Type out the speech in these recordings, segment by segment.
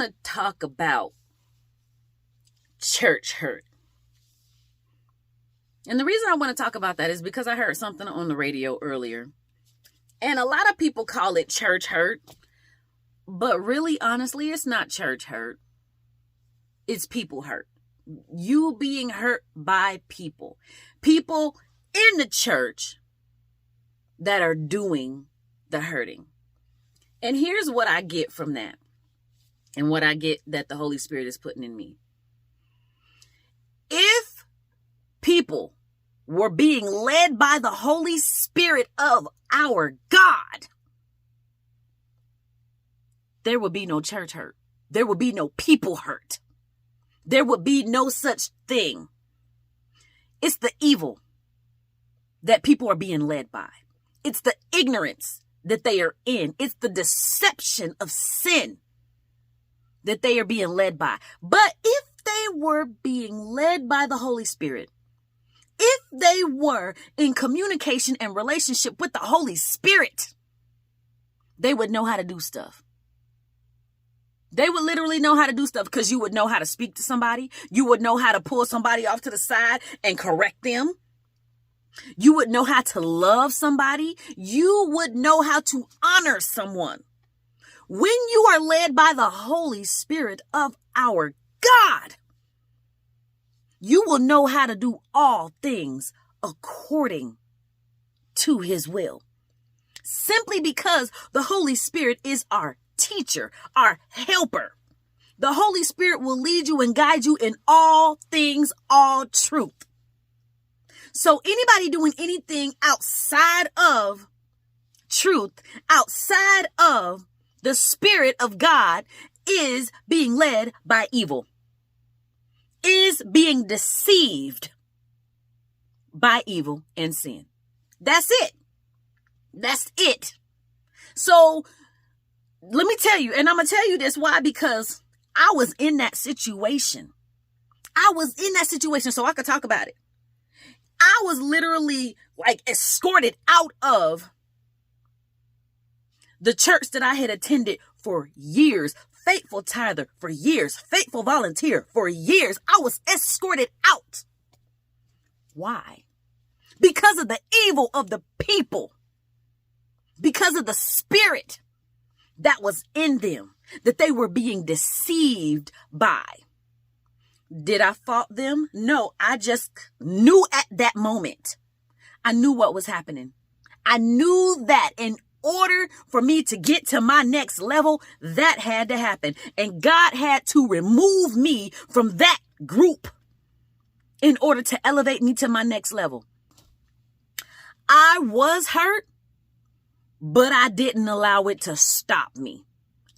want to talk about church hurt. And the reason I want to talk about that is because I heard something on the radio earlier. And a lot of people call it church hurt. But really, honestly, it's not church hurt. It's people hurt. You being hurt by people. People in the church that are doing the hurting. And here's what I get from that. And what I get that the Holy Spirit is putting in me. If people were being led by the Holy Spirit of our God, there would be no church hurt. There would be no people hurt. There would be no such thing. It's the evil that people are being led by. It's the ignorance that they are in. It's the deception of sin that they are being led by. But if they were being led by the Holy Spirit, if they were in communication and relationship with the Holy Spirit, they would know how to do stuff. They would literally know how to do stuff because you would know how to speak to somebody. You would know how to pull somebody off to the side and correct them. You would know how to love somebody. You would know how to honor someone. When you are led by the Holy Spirit of our God, you will know how to do all things according to his will. Simply because the Holy Spirit is our teacher, our helper. The Holy Spirit will lead you and guide you in all things, all truth. So anybody doing anything outside of truth, outside of the Spirit of God, is being led by evil, is being deceived by evil and sin. That's it. That's it. So let me tell you, and I'm going to tell you this, why? Because I was in that situation. So I could talk about it. I was literally escorted out of the church that I had attended for years, faithful tither for years, faithful volunteer for years. I was escorted out. Why? Because of the evil of the people, because of the spirit that was in them, that they were being deceived by. Did I fault them? No, I just knew at that moment. I knew what was happening. I knew that in order for me to get to my next level, that had to happen. And God had to remove me from that group in order to elevate me to my next level. I was hurt, but I didn't allow it to stop me.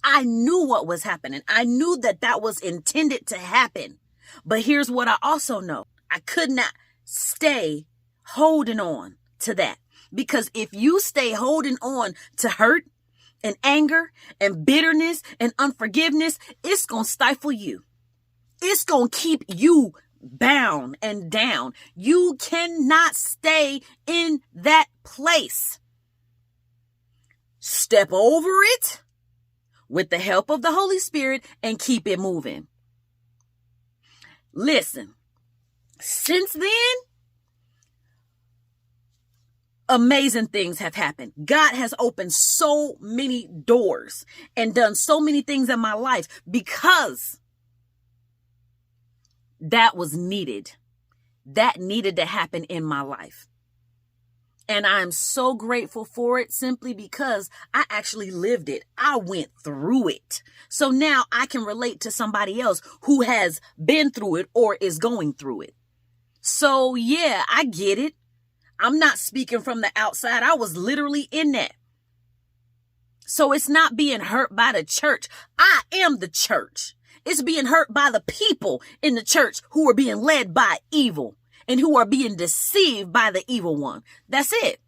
I knew what was happening. I knew that that was intended to happen. But here's what I also know. I could not stay holding on to that. Because if you stay holding on to hurt and anger and bitterness and unforgiveness, it's going to stifle you. It's going to keep you bound and down. You cannot stay in that place. Step over it with the help of the Holy Spirit and keep it moving. Listen, since then, amazing things have happened. God has opened so many doors and done so many things in my life because that was needed. That needed to happen in my life. And I'm so grateful for it simply because I actually lived it. I went through it. So now I can relate to somebody else who has been through it or is going through it. So yeah, I get it. I'm not speaking from the outside. I was literally in that. So it's not being hurt by the church. I am the church. It's being hurt by the people in the church who are being led by evil and who are being deceived by the evil one. That's it.